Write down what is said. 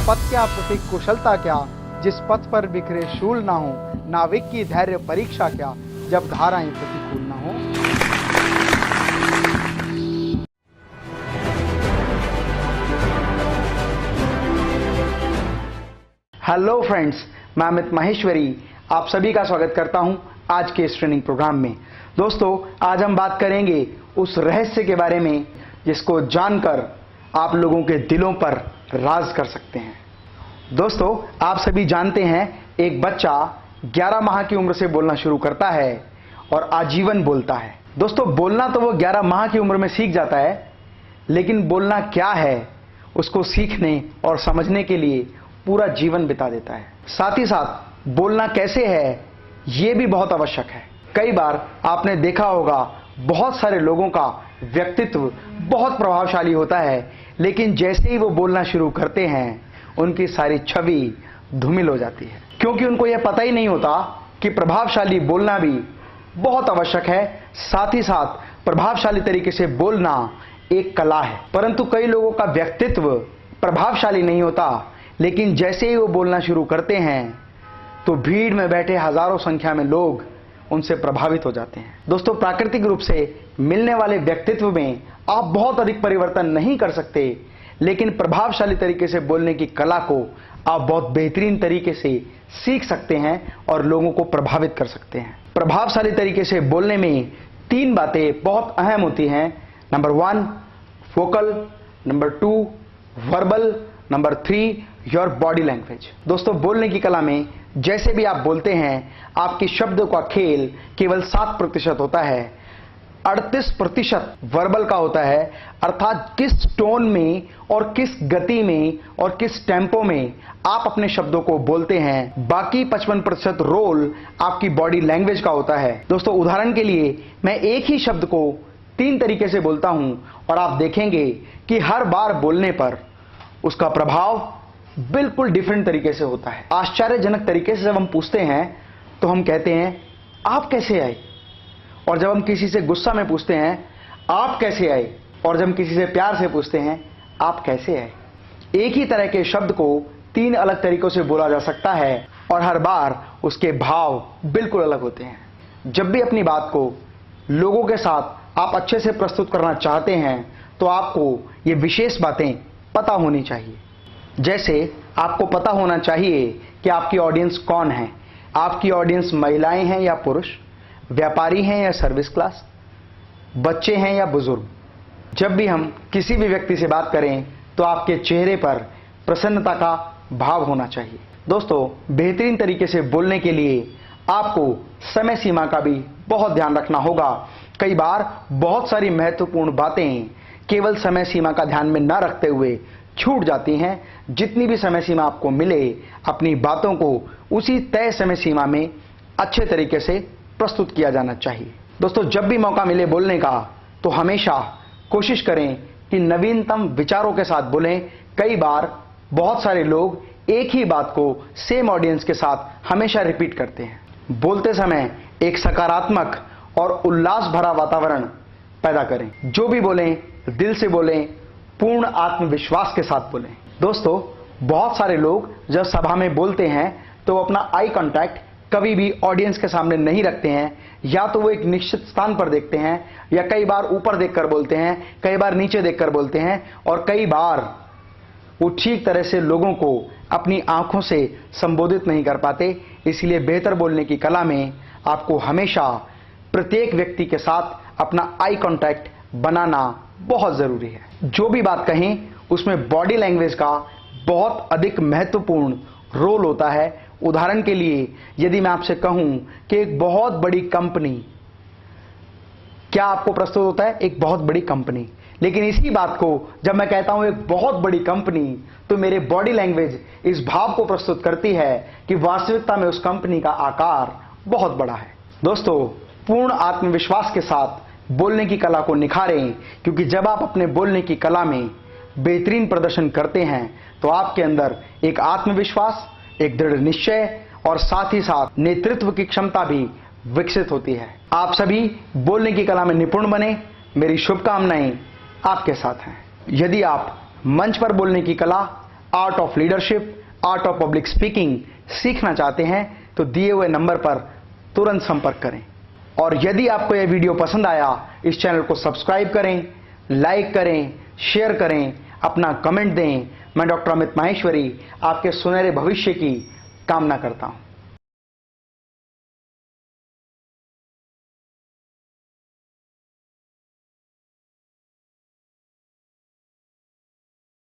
पथ क्या प्रतीक कुशलता क्या, जिस पथ पर बिखरे शूल ना हो, नाविक की धैर्य परीक्षा क्या, जब धाराएं प्रतिकूल ना हो। हेलो फ्रेंड्स, मैं अमित माहेश्वरी आप सभी का स्वागत करता हूं आज के इस ट्रेनिंग प्रोग्राम में। दोस्तों, आज हम बात करेंगे उस रहस्य के बारे में जिसको जानकर आप लोगों के दिलों पर राज कर सकते हैं। दोस्तों, आप सभी जानते हैं एक बच्चा 11 माह की उम्र से बोलना शुरू करता है और आजीवन बोलता है। दोस्तों, बोलना तो वो 11 माह की उम्र में सीख जाता है, लेकिन बोलना क्या है उसको सीखने और समझने के लिए पूरा जीवन बिता देता है। साथ ही साथ बोलना कैसे है यह भी बहुत आवश्यक है। कई बार आपने देखा होगा बहुत सारे लोगों का व्यक्तित्व बहुत प्रभावशाली होता है, लेकिन जैसे ही वो बोलना शुरू करते हैं उनकी सारी छवि धूमिल हो जाती है, क्योंकि उनको यह पता ही नहीं होता कि प्रभावशाली बोलना भी बहुत आवश्यक है। साथ ही साथ प्रभावशाली तरीके से बोलना एक कला है। परंतु कई लोगों का व्यक्तित्व प्रभावशाली नहीं होता, लेकिन जैसे ही वो बोलना शुरू करते हैं तो भीड़ में बैठे हजारों संख्या में लोग उनसे प्रभावित हो जाते हैं। दोस्तों, प्राकृतिक रूप से मिलने वाले व्यक्तित्व में आप बहुत अधिक परिवर्तन नहीं कर सकते, लेकिन प्रभावशाली तरीके से बोलने की कला को आप बहुत बेहतरीन तरीके से सीख सकते हैं और लोगों को प्रभावित कर सकते हैं। प्रभावशाली तरीके से बोलने में 3 बातें बहुत अहम होती हैं। Number 1 vocal, number 2 verbal, number 3 your body language. दोस्तों, बोलने की कला में जैसे भी आप बोलते हैं आपके शब्दों का खेल केवल 7% होता है, 38% वर्बल का होता है, अर्थात किस टोन में और किस गति में और किस टेम्पो में आप अपने शब्दों को बोलते हैं। बाकी 55% रोल आपकी बॉडी लैंग्वेज का होता है। दोस्तों, उदाहरण के लिए मैं एक ही शब्द को 3 तरीके से बोलता हूं और आप देखेंगे कि हर बार बोलने पर उसका प्रभाव बिल्कुल डिफरेंट तरीके से होता है। आश्चर्यजनक तरीके से जब हम पूछते हैं तो हम कहते हैं आप कैसे आए, और जब हम किसी से गुस्सा में पूछते हैं आप कैसे आए, और जब हम किसी से प्यार से पूछते हैं आप कैसे आए। एक ही तरह के शब्द को 3 अलग तरीकों से बोला जा सकता है और हर बार उसके भाव बिल्कुल अलग होते हैं। जब भी अपनी बात को लोगों के साथ आप अच्छे से प्रस्तुत करना चाहते हैं तो आपको ये विशेष बातें पता होनी चाहिए। जैसे आपको पता होना चाहिए कि आपकी ऑडियंस कौन है। आपकी ऑडियंस महिलाएं हैं या पुरुष, व्यापारी हैं या सर्विस क्लास, बच्चे हैं या बुजुर्ग। जब भी हम किसी भी व्यक्ति से बात करें तो आपके चेहरे पर प्रसन्नता का भाव होना चाहिए। दोस्तों, बेहतरीन तरीके से बोलने के लिए आपको समय सीमा का भी बहुत ध्यान रखना होगा। कई बार बहुत सारी महत्वपूर्ण बातें केवल समय सीमा का ध्यान में न रखते हुए छूट जाती हैं। जितनी भी समय सीमा आपको मिले, अपनी बातों को उसी तय समय सीमा में अच्छे तरीके से प्रस्तुत किया जाना चाहिए। दोस्तों, जब भी मौका मिले बोलने का तो हमेशा कोशिश करें कि नवीनतम विचारों के साथ बोलें। कई बार बहुत सारे लोग एक ही बात को सेम ऑडियंस के साथ हमेशा रिपीट करते हैं। बोलते समय एक सकारात्मक और उल्लास भरा वातावरण पैदा करें। जो भी बोलें दिल से बोलें, पूर्ण आत्मविश्वास के साथ बोलें। दोस्तों, बहुत सारे लोग जब सभा में बोलते हैं तो अपना आई कांटेक्ट कभी भी ऑडियंस के सामने नहीं रखते हैं। या तो वो एक निश्चित स्थान पर देखते हैं, या कई बार ऊपर देखकर बोलते हैं, कई बार नीचे देखकर बोलते हैं, और कई बार वो ठीक तरह से लोगों को अपनी आंखों से संबोधित नहीं कर पाते। इसलिए बेहतर बोलने की कला में आपको हमेशा प्रत्येक व्यक्ति के साथ अपना आई कांटेक्ट बनाना बहुत जरूरी है। जो भी बात कहें उसमें बॉडी लैंग्वेज का बहुत अधिक महत्वपूर्ण रोल होता है। उदाहरण के लिए यदि मैं आपसे कहूं कि एक बहुत बड़ी कंपनी, क्या आपको प्रस्तुत होता है एक बहुत बड़ी कंपनी, लेकिन इसी बात को जब मैं कहता हूं एक बहुत बड़ी कंपनी तो मेरे बॉडी लैंग्वेज इस भाव को प्रस्तुत करती है कि वास्तविकता में उस कंपनी का आकार बहुत बड़ा है। दोस्तों, पूर्ण आत्मविश्वास के साथ बोलने की कला को निखारें, क्योंकि जब आप अपने बोलने की कला में बेहतरीन प्रदर्शन करते हैं तो आपके अंदर एक आत्मविश्वास, एक दृढ़ निश्चय और साथ ही साथ नेतृत्व की क्षमता भी विकसित होती है। आप सभी बोलने की कला में निपुण बने। मेरी शुभकामनाएं आपके साथ हैं। यदि आप मंच पर बोलने की कला art of leadership, art of public speaking सीखना चाहते हैं तो दिए हुए नंबर पर तुरंत संपर्क करें। और यदि आपको यह वीडियो पसंद आया, इस चैनल को सब्सक्राइब करें, लाइक करें, शेयर करें, अपना कमेंट दें। मैं डॉक्टर अमित माहेश्वरी आपके सुनहरे भविष्य की कामना करता हूं।